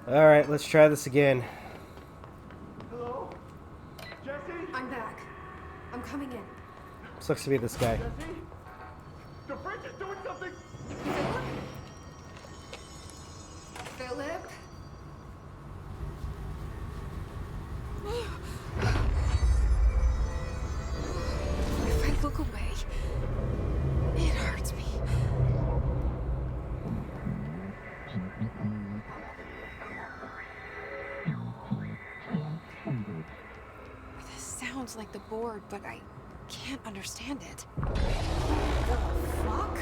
Alright, let's try this again. Hello? Jesse? I'm back. I'm coming in. Sucks to be this guy. Jesse? The fridge is doing something! Philip? If I look away, it hurts me. This sounds like the board, but I can't understand it. The fuck?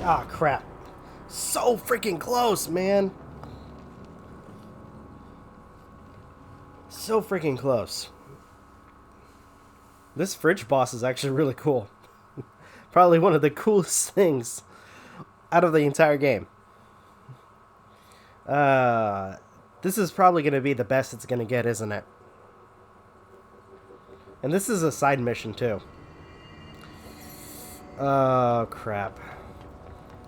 Ah, crap. So freaking close, man. So freaking close. This fridge boss is actually really cool. Probably one of the coolest things out of the entire game. This is probably going to be the best it's going to get, isn't it? And this is a side mission, too. Oh, crap.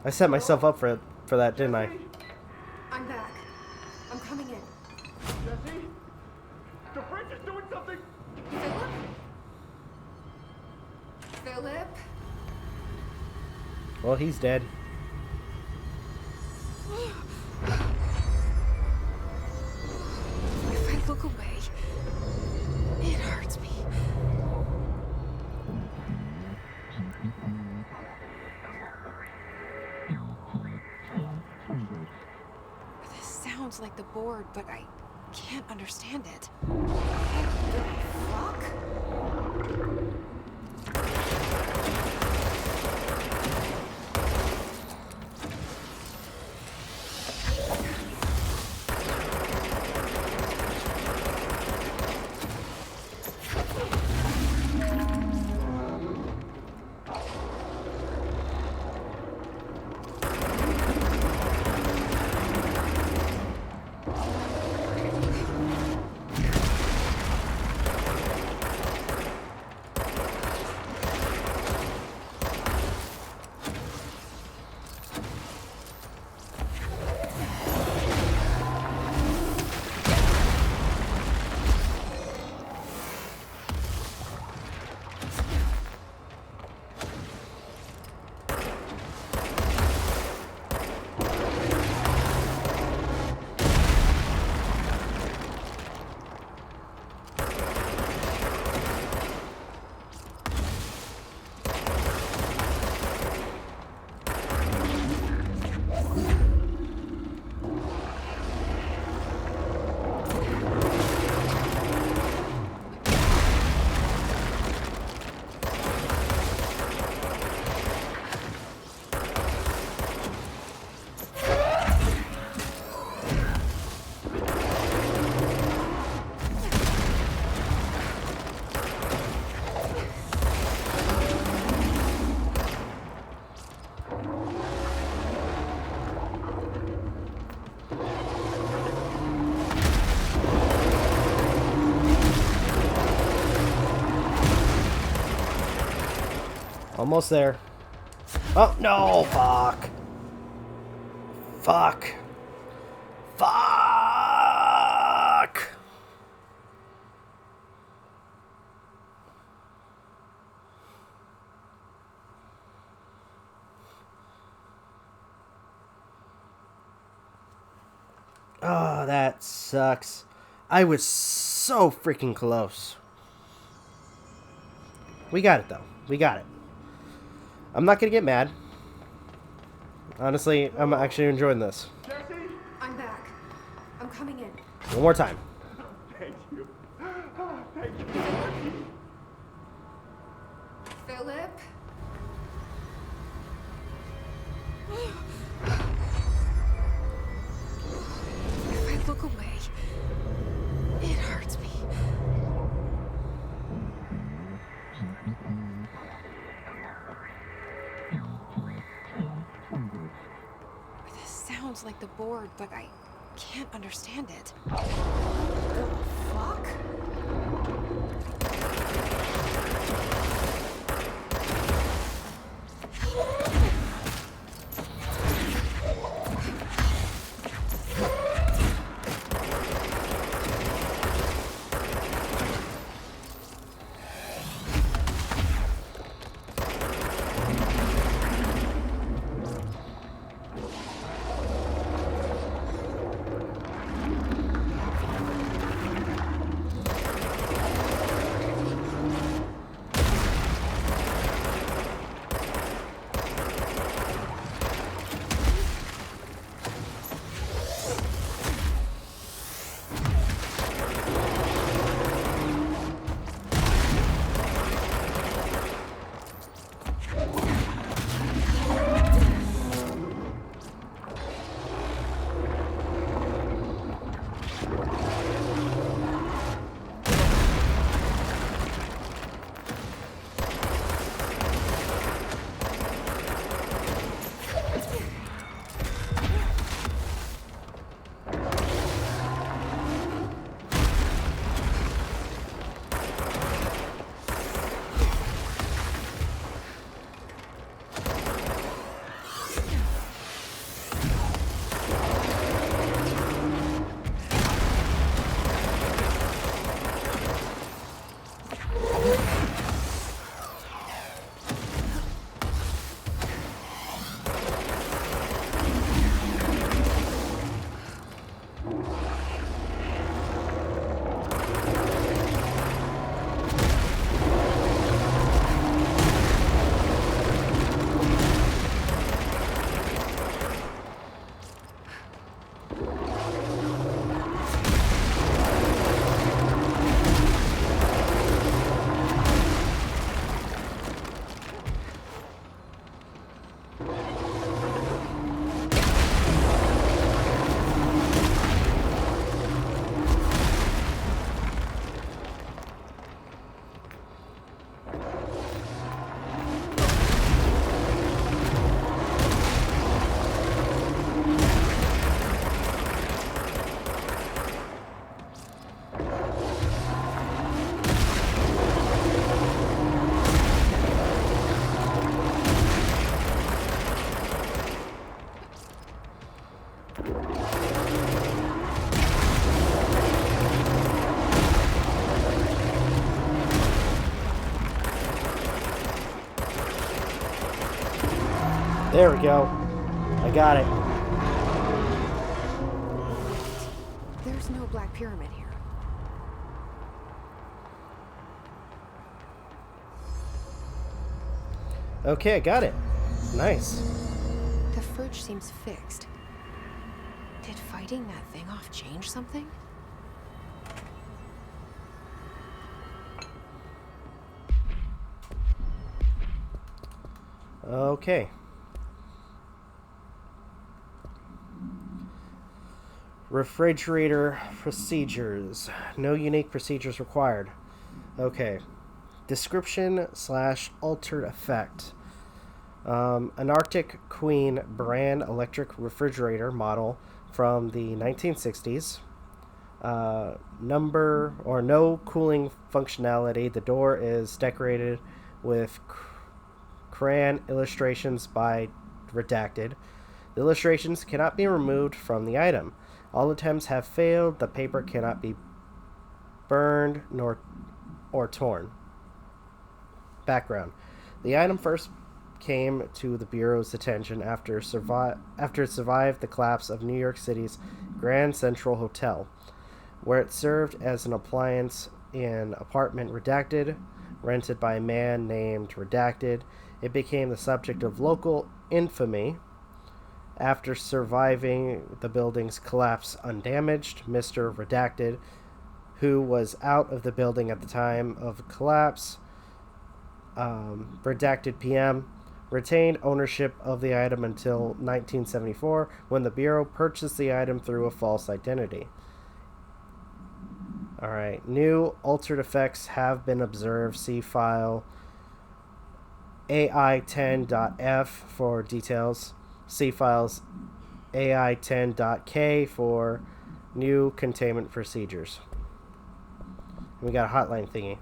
I set myself up for that, didn't I? I'm back. I'm coming in. Jesse? The fridge is doing something! Philip? Philip? Well, he's dead. If I look away, it hurts me. This sounds like the board, but I can't understand it. The fuck? Almost there. Oh, no! Fuck! Fuck! Fuck! Oh, that sucks. I was so freaking close. We got it, though. We got it. I'm not gonna get mad. Honestly, I'm actually enjoying this. Jesse? I'm back. I'm coming in. One more time. Thank you. Thank you. Philip? If I look away, it hurts me. This sounds like the board, but I can't understand it. The fuck? There we go. I got it. There's no black pyramid here. Okay, I got it. Nice. The fridge seems fixed. Did fighting that thing off change something? Okay. Refrigerator procedures. No unique procedures required. Okay. Description / altered effect. An Arctic Queen brand electric refrigerator model from the 1960s. Number or no cooling functionality. The door is decorated with crayon illustrations by Redacted. The illustrations cannot be removed from the item. All attempts have failed. The paper cannot be burned or torn. Background. The item first came to the Bureau's attention after it survived the collapse of New York City's Grand Central Hotel, where it served as an appliance in apartment Redacted, rented by a man named Redacted. It became the subject of local infamy. After surviving the building's collapse undamaged, Mr. Redacted, who was out of the building at the time of collapse, Redacted PM, retained ownership of the item until 1974, when the Bureau purchased the item through a false identity. Alright, new altered effects have been observed. See file AI10.f for details. See files AI10.k for new containment procedures. We got a hotline thingy.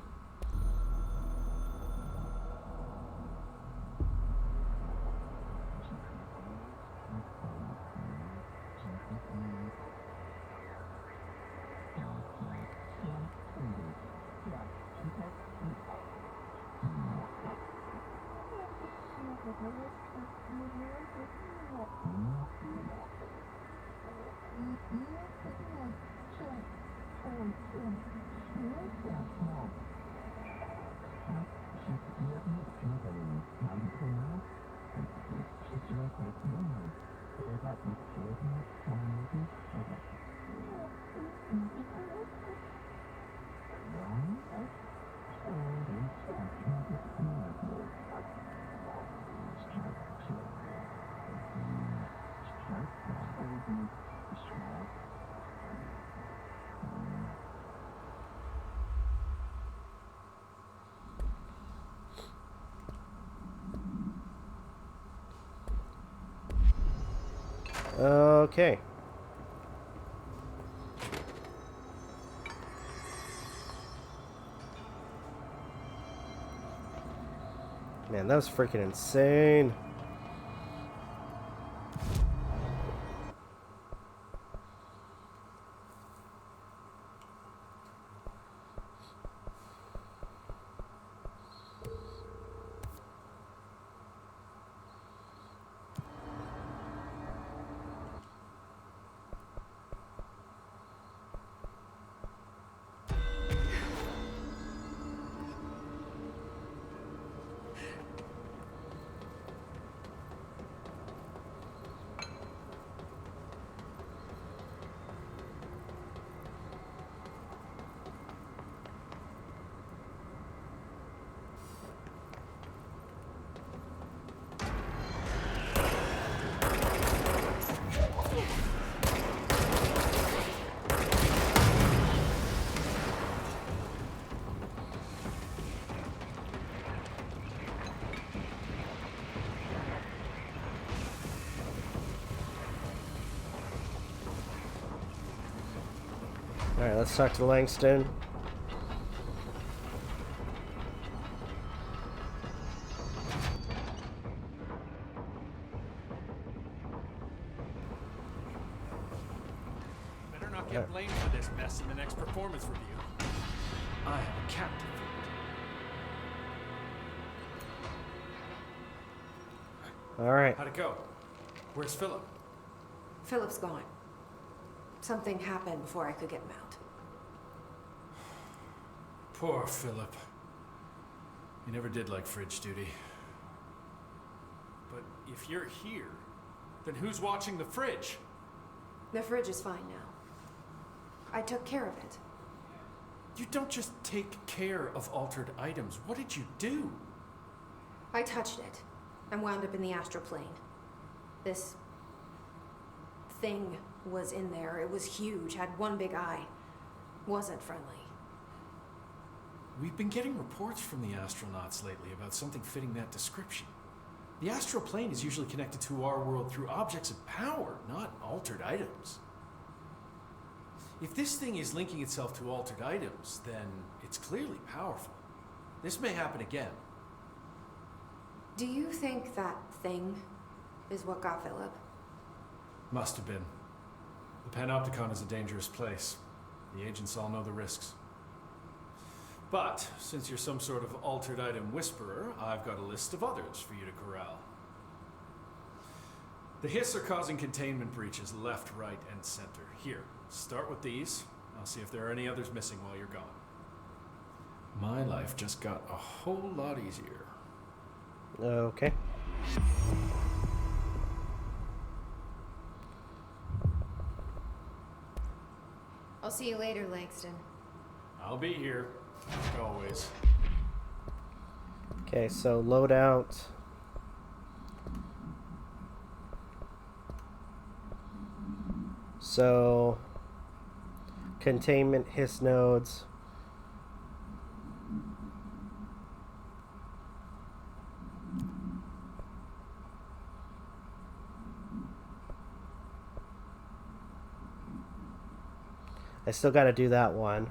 Okay. Man, that was freaking insane. Alright, let's talk to Langston. Better not get blamed for this mess in the next performance review. I am a captive. Alright. How'd it go? Where's Philip? Philip's gone. Something happened before I could get him out. Poor Philip. He never did like fridge duty. But if you're here, then who's watching the fridge? The fridge is fine now. I took care of it. You don't just take care of altered items. What did you do? I touched it and wound up in the astral plane. This thing was in there. It was huge, had one big eye. Wasn't friendly. We've been getting reports from the astronauts lately about something fitting that description. The astral plane is usually connected to our world through objects of power, not altered items. If this thing is linking itself to altered items, then it's clearly powerful. This may happen again. Do you think that thing is what got Philip? Must have been. The Panopticon is a dangerous place. The agents all know the risks. But, since you're some sort of altered item whisperer, I've got a list of others for you to corral. The Hiss are causing containment breaches left, right, and center. Here, start with these. I'll see if there are any others missing while you're gone. My life just got a whole lot easier. Okay. I'll see you later, Langston. I'll be here, like always. Okay, so loadout. So containment hiss nodes. I still got to do that one.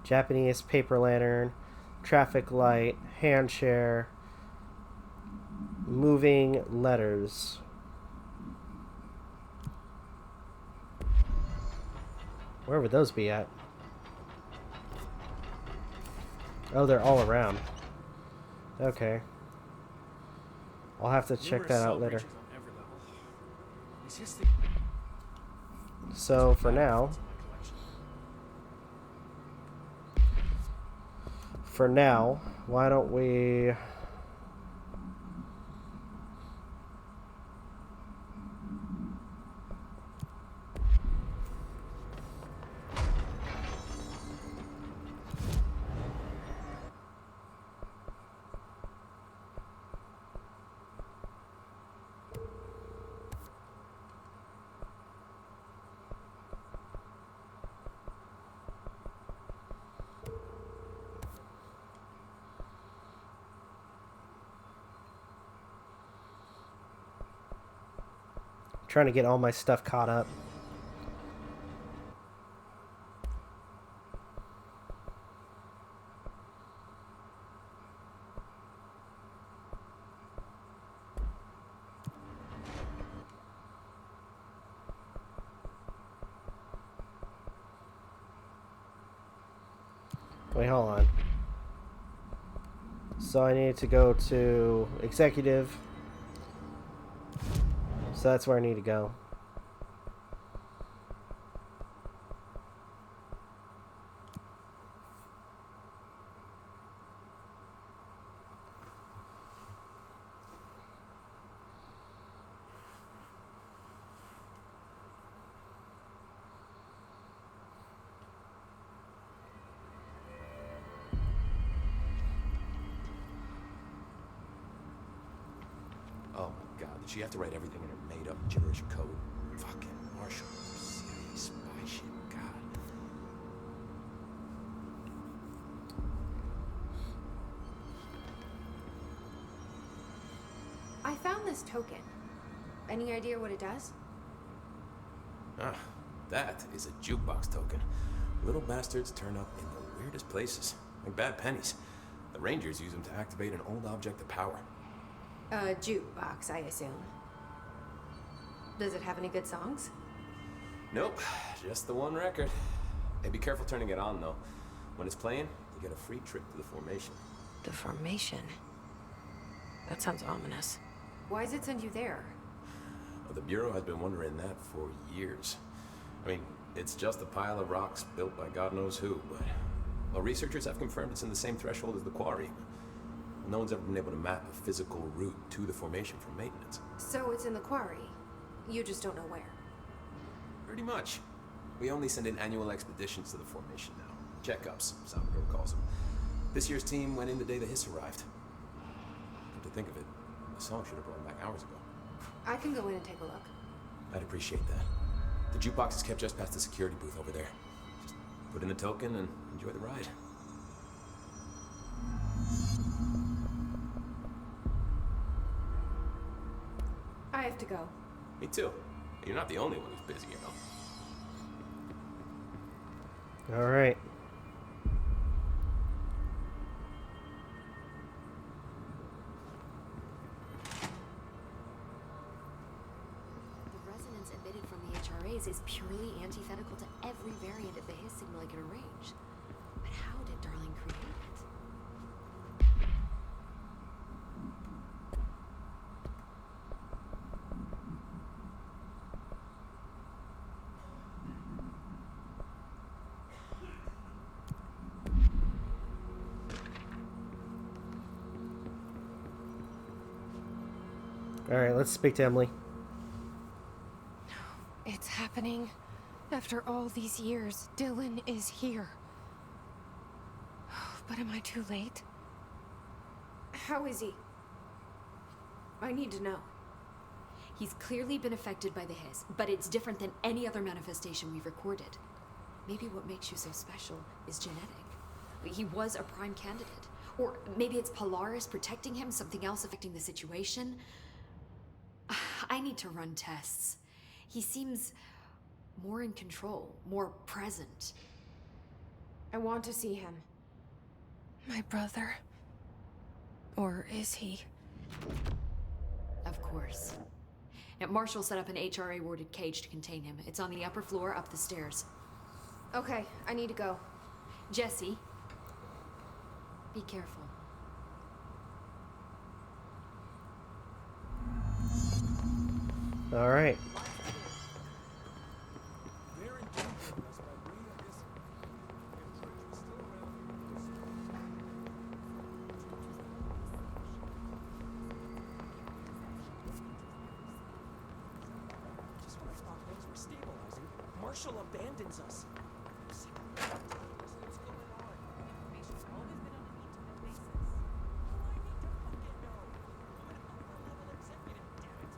Japanese paper lantern, traffic light, hand share, moving letters. Where would those be at? Oh, they're all around. Okay. I'll have to check that out later. So for now, why don't we trying to get all my stuff caught up. Wait, hold on. So I need to go to executive. So that's where I need to go. Oh my god, did she have to write everything in her made-up gibberish code? Fucking Marshall. Serious spy shit, god. I found this token. Any idea what it does? Ah, that is a jukebox token. Little bastards turn up in the weirdest places, like bad pennies. The Rangers use them to activate an old object of power. A jukebox, I assume. Does it have any good songs? Nope, just the one record. Hey, be careful turning it on, though. When it's playing, you get a free trip to the formation. The formation? That sounds ominous. Why does it send you there? Well, the Bureau has been wondering that for years. I mean, it's just a pile of rocks built by God knows who, but... Well, researchers have confirmed it's in the same threshold as the quarry. No one's ever been able to map a physical route to the formation for maintenance. So it's in the quarry. You just don't know where. Pretty much. We only send in annual expeditions to the formation now. Checkups, Salvador calls them. This year's team went in the day the Hiss arrived. Come to think of it, the song should have brought him back hours ago. I can go in and take a look. I'd appreciate that. The jukebox is kept just past the security booth over there. Just put in the token and enjoy the ride. I have to go. Me too. You're not the only one who's busy, you know. All right. phrase is purely antithetical to every variant of the Hiss signal I can arrange. But how did Darling create it? All right, let's speak to Emily. It's happening. After all these years, Dylan is here. But am I too late? How is he? I need to know. He's clearly been affected by the Hiss, but it's different than any other manifestation we've recorded. Maybe what makes you so special is genetic. He was a prime candidate. Or maybe it's Polaris protecting him, something else affecting the situation. I need to run tests. He seems more in control, more present. I want to see him. My brother? Or is he? Of course. Now, Marshall set up an HRA-warded cage to contain him. It's on the upper floor, up the stairs. Okay, I need to go. Jesse, be careful. All right. Just when I thought things were stabilizing, Marshall abandons us. What's going on? Information's always been on an intimate basis. Well, I need to fucking know. I'm an upper-level executive, damn it.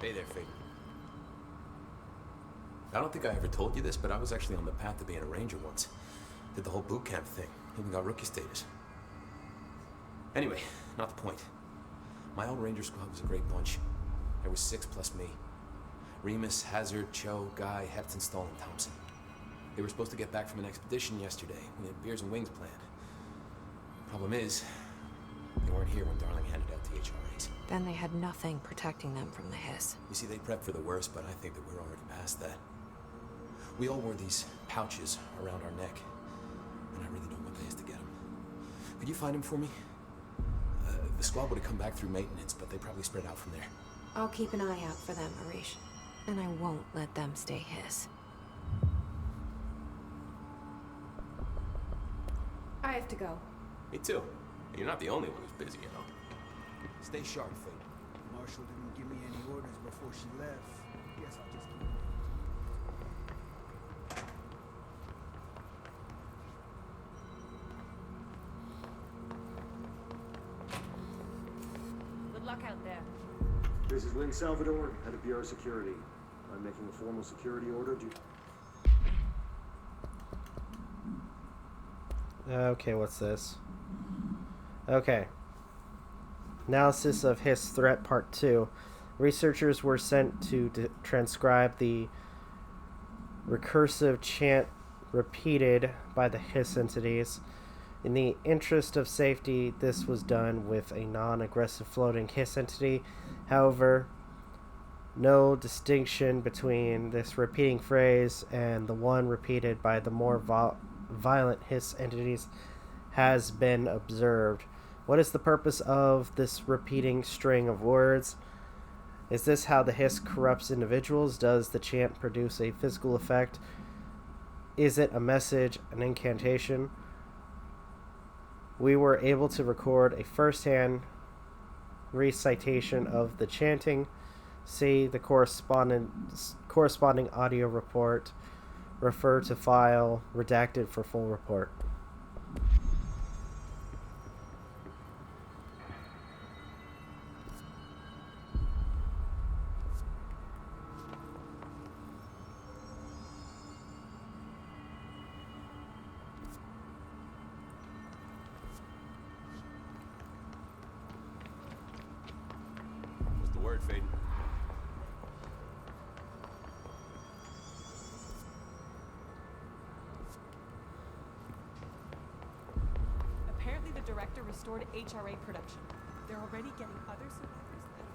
Hey there, Phayn. I don't think I ever told you this, but I was actually on the path to being a ranger once. Did the whole boot camp thing. Even got rookie status. Anyway, not the point. My old ranger squad was a great bunch. There was 6 plus me. Remus, Hazard, Cho, Guy, Hepton, Stahl, and Thompson. They were supposed to get back from an expedition yesterday. We had beers and wings planned. Problem is, they weren't here when Darling handed out the HRAs. Then they had nothing protecting them from the Hiss. You see, they prepped for the worst, but I think that we're already past that. We all wore these pouches around our neck, and I really don't want days to get them. Could you find them for me? The squad would have come back through maintenance, but they probably spread out from there. I'll keep an eye out for them, Arish. And I won't let them stay Hiss. I have to go. Me too. You're not the only one who's busy, you know. Stay sharp, Phayn. Marshall didn't give me any orders before she left. Guess I'll just do it. Good luck out there. This is Lynn Salvador, head of Bureau Security. I'm making a formal security order due. Okay, what's this? Okay. Analysis of Hiss Threat Part 2. Researchers were sent to transcribe the recursive chant repeated by the Hiss entities. In the interest of safety, this was done with a non-aggressive floating Hiss entity. However, no distinction between this repeating phrase and the one repeated by the more violent Hiss entities has been observed. What is the purpose of this repeating string of words? Is this how the Hiss corrupts individuals? Does the chant produce a physical effect? Is it a message, an incantation? We were able to record a first-hand recitation of the chanting. See the corresponding audio report. Refer to file redacted for full report. What's the word, Phayn? Apparently the director restored HRA production. They're already getting other survivors.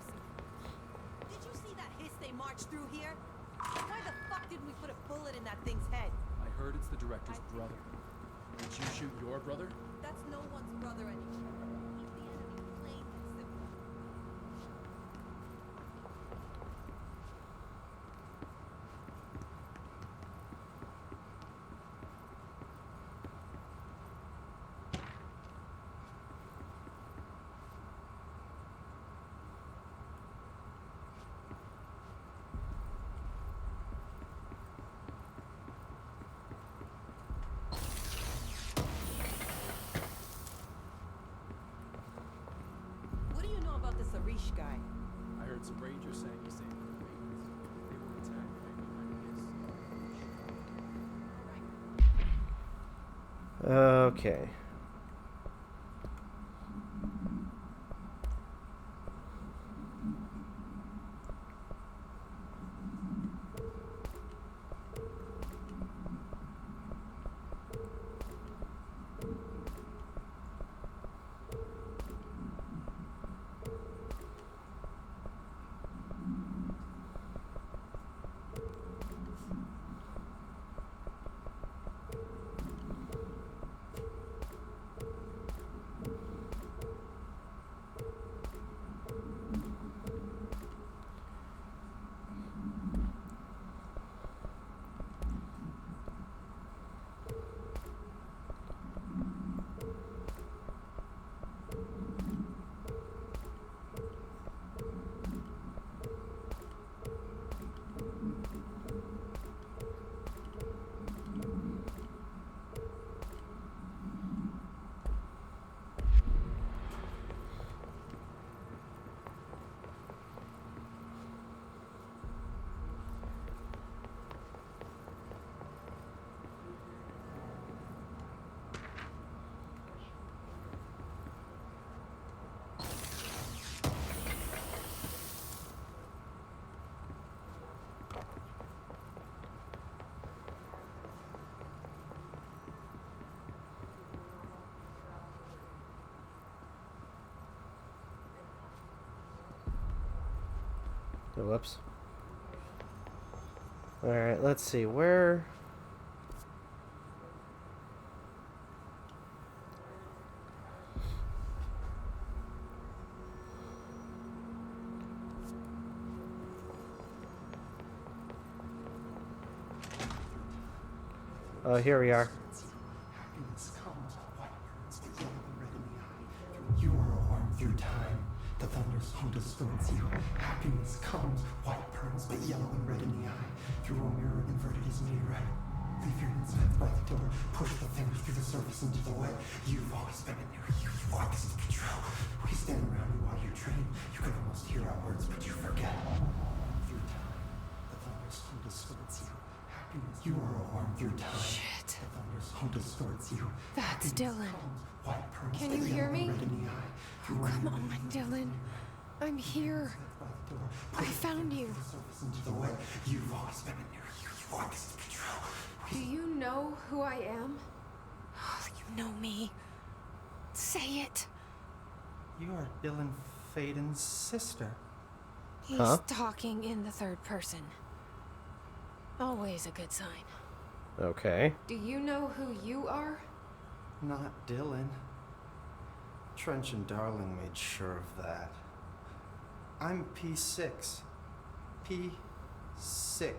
they marched through here? Why the fuck didn't we put a bullet in that thing's head? I heard it's the director's brother. Did you shoot your brother? That's no one's brother anymore. Keep the enemy plain and simple. What do you know about this Arish guy? I heard some rangers saying he saved their maidens. They were attacked right behind his. Okay. Oh, whoops. Alright, let's see. Where... Oh, here we are. Happiness comes, white burns, the yellow and red in the eye. You are a worm through time. The thunders who distorts you. Happiness comes, white burns, but yellow and red in the eye. Through a mirror inverted is me right. Leave your insides by the door. Push the fingers through the surface into the wet. You've always been in there. You walk us in control. We stand around you while you train. You can almost hear our words, but you forget. Through time, the thunders who distorts you. Happiness, you are a worm through time. Shit. The thunders who distorts you. That's Dylan. White pearls, Can but you hear yellow me? and red in the eye. Through a Come mirror on, inverted Dylan. I'm here. by the door. I found you. Surface into the wet. You've always been in there. You walk us in control. Do you know who I am? You know me. Say it. You are Dylan Faden's sister. He's Huh? talking in the third person. Always a good sign. Okay. Do you know who you are? Not Dylan. Trench and Darling made sure of that. I'm P6. P6.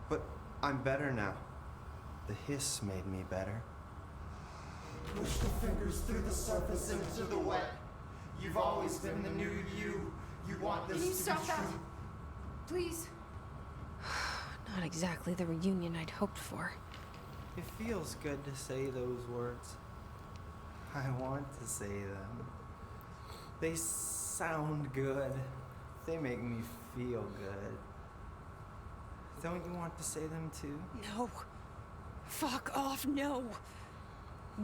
But I'm better now. The hiss made me better. Push the fingers through the surface into the wet. You've always been the new you. You want this Can you to stop be that? true. Please? Not exactly the reunion I'd hoped for. It feels good to say those words. I want to say them. They sound good. They make me feel good. Don't you want to say them too? No. Fuck off, no.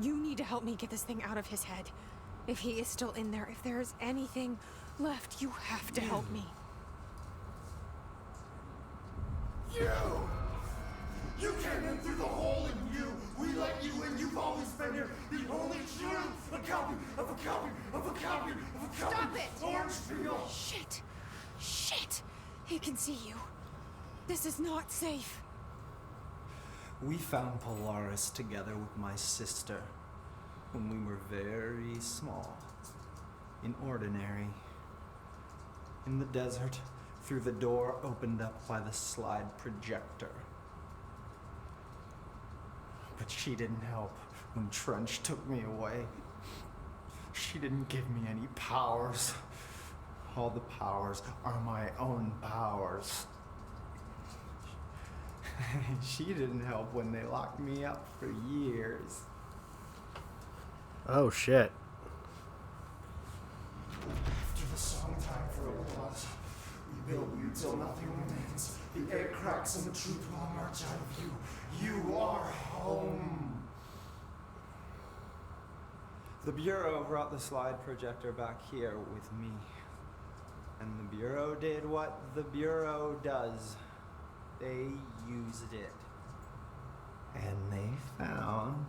You need to help me get this thing out of his head. If he is still in there, if there is anything left, you have to help me. You came in through the hole in you. We let you in. You've always been here. The only true. A copy of a copy of a copy of a copy. Stop it! Orange peel. Shit. Shit. He can see you. This is not safe. We found Polaris together with my sister when we were very small, in Ordinary, in the desert, through the door opened up by the slide projector. But she didn't help when Trench took me away. She didn't give me any powers. All the powers are my own powers. She didn't help when they locked me up for years. Oh shit. After the song time for applause, we build you till nothing remains. The air cracks and the truth will march out of you. You are home. The Bureau brought the slide projector back here with me. And the Bureau did what the Bureau does. They used it. And they found...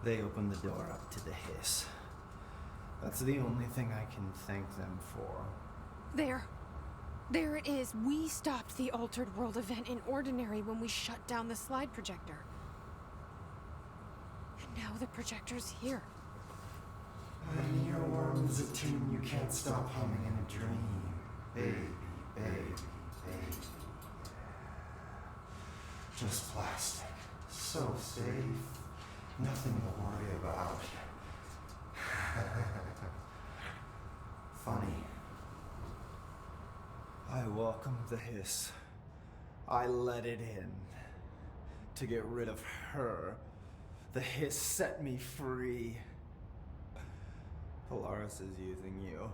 They opened the door up to the hiss. That's the only thing I can thank them for. There. There it is. We stopped the Altered World event in Ordinary when we shut down the slide projector. And now the projector's here. An earworm is a tune you can't stop humming in a dream. Baby, baby, baby. Just plastic. So safe. Nothing to worry about. Funny. I welcomed the hiss. I let it in. To get rid of her. The hiss set me free. Polaris is using you.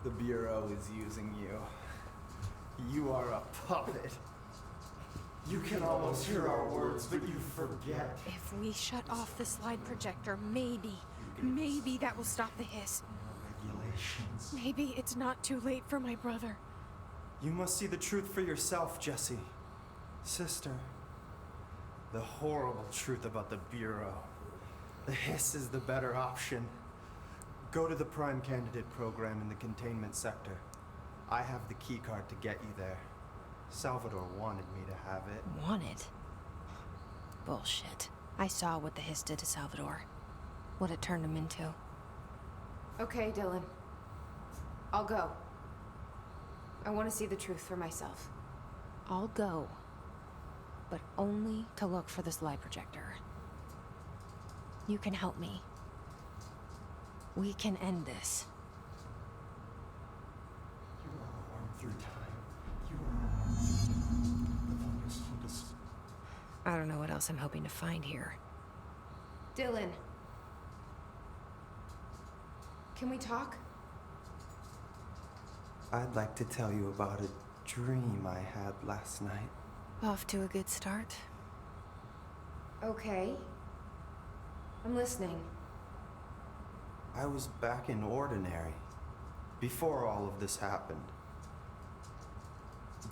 The Bureau is using you. You are a puppet. You can almost hear our words, but you forget. If we shut off the slide projector, maybe that will stop the hiss. Regulations. Maybe it's not too late for my brother. You must see the truth for yourself, Jessie. Sister. The horrible truth about the Bureau. The hiss is the better option. Go to the Prime Candidate program in the containment sector. I have the keycard to get you there. Salvador wanted me to have it. Wanted? Bullshit. I saw what the hiss did to Salvador. What it turned him into. Okay, Dylan. I'll go. I want to see the truth for myself. I'll go. But only to look for the slide projector. You can help me. We can end this. You are a worm through time. You are a worm through time. The thunders hold us. I don't know what else I'm hoping to find here. Dylan. Can we talk? I'd like to tell you about a dream I had last night. Off to a good start. Okay. I'm listening. I was back in Ordinary, before all of this happened.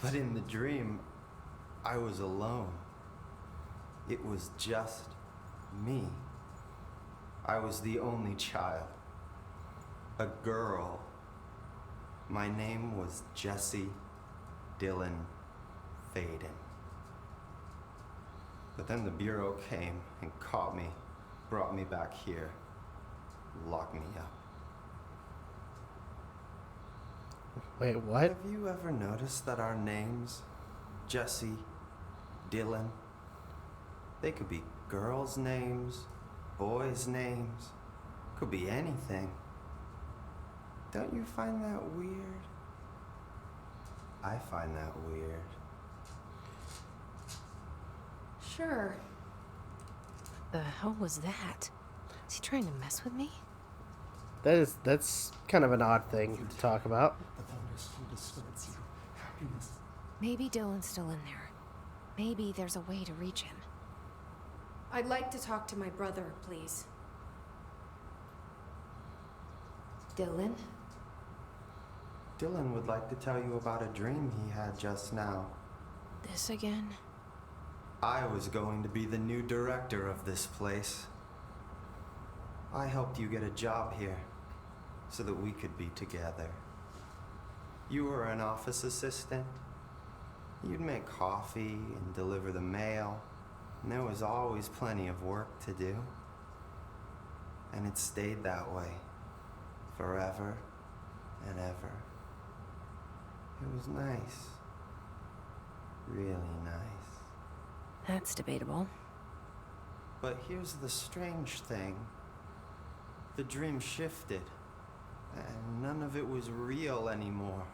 But in the dream, I was alone. It was just me. I was the only child. A girl. My name was Jesse Dylan Phayn. But then the Bureau came and caught me, brought me back here, locked me up. Wait, what? Have you ever noticed that our names, Jesse, Dylan, they could be girls' names, boys' names, could be anything. Don't you find that weird? I find that weird. Sure. The hell was that? Is he trying to mess with me? That's kind of an odd thing to talk about. The thunders hold us towards you. Happiness. Maybe Dylan's still in there. Maybe there's a way to reach him. I'd like to talk to my brother, please. Dylan? Dylan would like to tell you about a dream he had just now. This again? I was going to be the new director of this place. I helped you get a job here. so that we could be together. You were an office assistant. You'd make coffee and deliver the mail, and there was always plenty of work to do. And it stayed that way, forever and ever. It was nice. Really nice. That's debatable. But here's the strange thing. The dream shifted, and none of it was real anymore.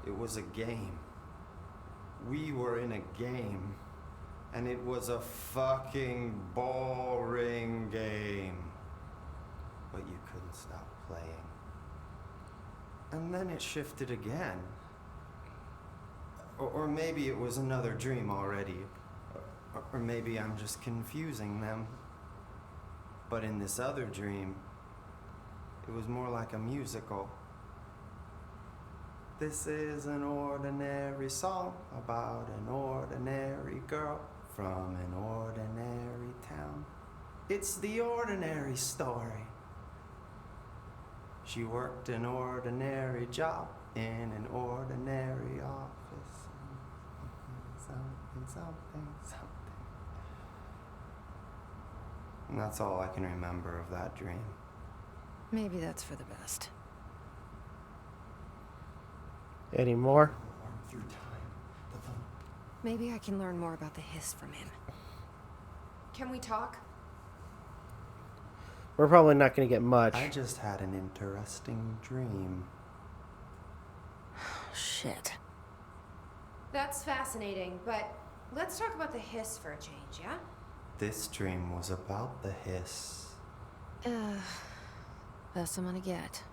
It was a game. We were in a game, and it was a fucking boring game. But you couldn't stop playing. And then it shifted again. Or maybe it was another dream already. Or maybe I'm just confusing them. But in this other dream, it was more like a musical. This is an ordinary song about an ordinary girl from an ordinary town. It's the ordinary story. She worked an ordinary job in an ordinary office. Something. And that's all I can remember of that dream. Maybe that's for the best. Any more? Through time, Maybe I can learn more about the hiss from him. Can we talk? We're probably not going to get much. I just had an interesting dream. Shit. That's fascinating, but let's talk about the hiss for a change, yeah? This dream was about the hiss. Best I'm gonna get.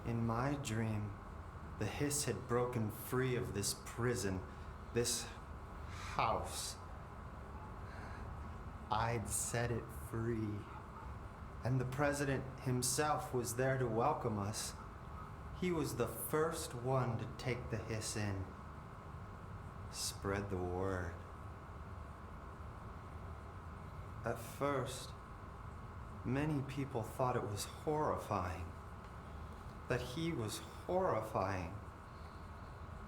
In my dream, the hiss had broken free of this prison, this house. I'd set it free. And the president himself was there to welcome us. He was the first one to take the hiss in. Spread the word. At first, many people thought it was horrifying. That he was horrifying.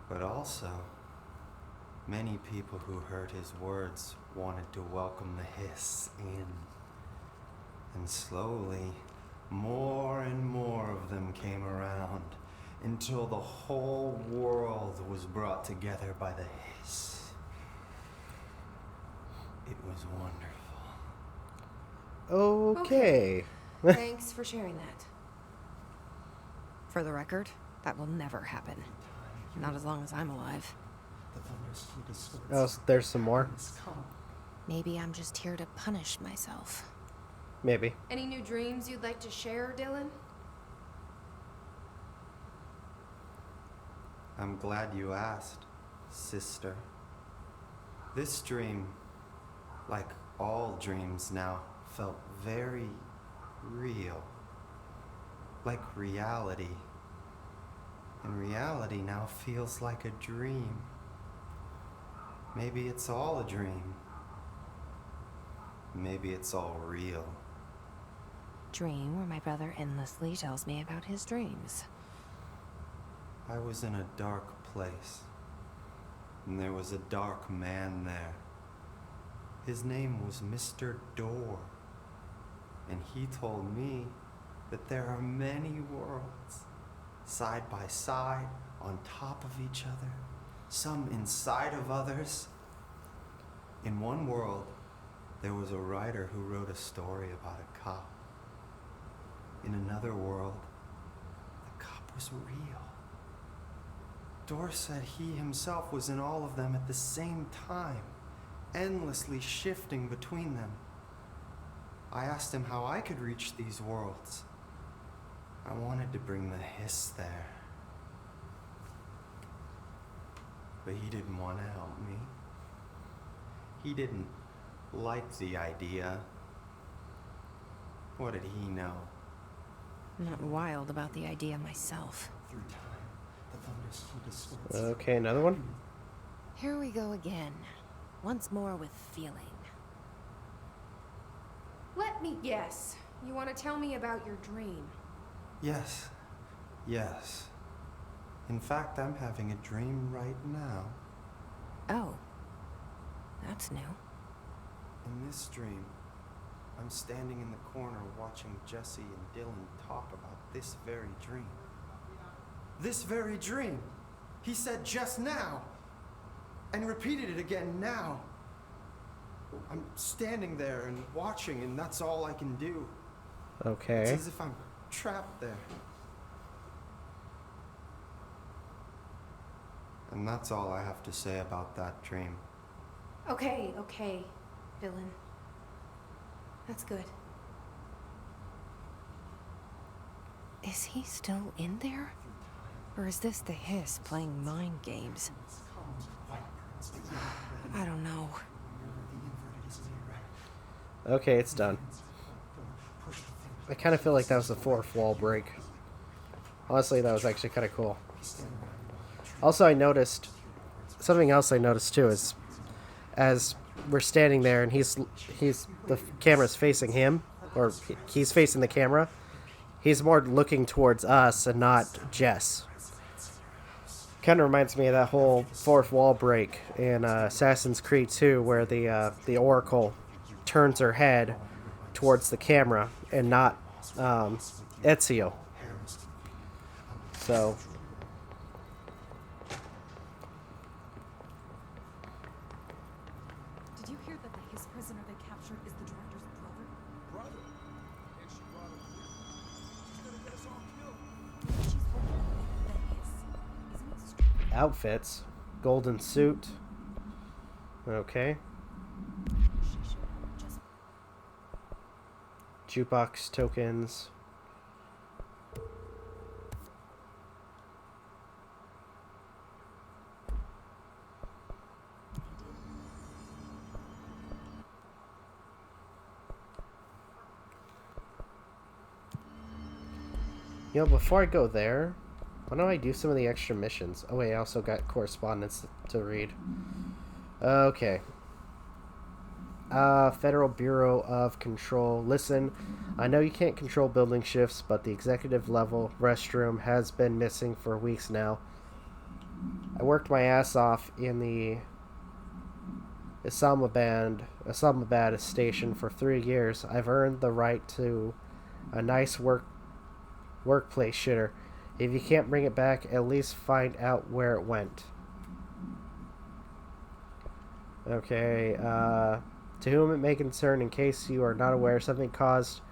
But also, many people who heard his words wanted to welcome the hiss in. And slowly, more and more of them came around until the whole world was brought together by the hiss. It was wonderful. Okay. Thanks for sharing that. For the record, that will never happen. Not as long as I'm alive. Oh, there's some more. Maybe I'm just here to punish myself. Maybe. Any new dreams you'd like to share, Dylan? I'm glad you asked, sister. This dream, like all dreams now, felt very real. Like reality. And reality now feels like a dream. Maybe it's all a dream. Maybe it's all real. Dream where my brother endlessly tells me about his dreams. I was in a dark place, and there was a dark man there. His name was Mr. Door, and he told me that there are many worlds, side by side, on top of each other, some inside of others. In one world, there was a writer who wrote a story about a cop. In another world, the cop was real. Door said he himself was in all of them at the same time, endlessly shifting between them. I asked him how I could reach these worlds. I wanted to bring the hiss there. But he didn't want to help me. He didn't like the idea. What did he know? I'm not wild about the idea myself. Through time, the thunders he distorts. Okay, another one. Here we go again. Once more with feeling. Let me guess. You want to tell me about your dream? Yes. Yes. In fact, I'm having a dream right now. Oh. That's new. In this dream, I'm standing in the corner watching Jesse and Dylan talk about this very dream. This very dream! He said just now! And repeated it again now! I'm standing there and watching, and that's all I can do. Okay. It's as if I'm trapped there. And that's all I have to say about that dream. Okay, Dylan. That's good. Is he still in there? Or is this the hiss playing mind games? I don't know. Okay, it's done. I kind of feel like that was the fourth wall break. Honestly, that was actually kind of cool. Also, I noticed something else I noticed too is as we're standing there and he's the camera's facing him, or he's facing the camera, he's more looking towards us and not Jess. Kind of reminds me of that whole fourth wall break in Assassin's Creed 2 where the Oracle turns her head towards the camera and not Ezio. So Did you hear that the Hiss prisoner they captured is the director's brother? Brother? And she brought him here. She's gonna get us all killed. She's working with the Hiss. Isn't it strange? outfits, golden suit. Okay. She showed up just Jukebox tokens. You know, before I go there, why don't I do some of the extra missions? Oh wait, I also got correspondence to read. Okay. Federal Bureau of Control. Listen, I know you can't control building shifts, but the executive level restroom has been missing for weeks now. I worked my ass off in the Islamabad station for 3 years. I've earned the right to a nice workplace shitter. If you can't bring it back, at least find out where it went. Okay, to whom it may concern, in case you are not aware, something caused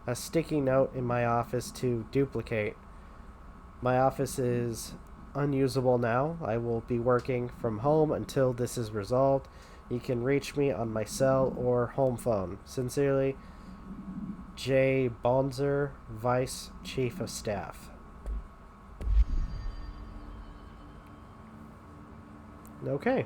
a sticky note in my office to duplicate. My office is unusable now. I will be working from home until this is resolved. You can reach me on my cell or home phone. Sincerely, J. Bonzer, Vice Chief of Staff. Okay.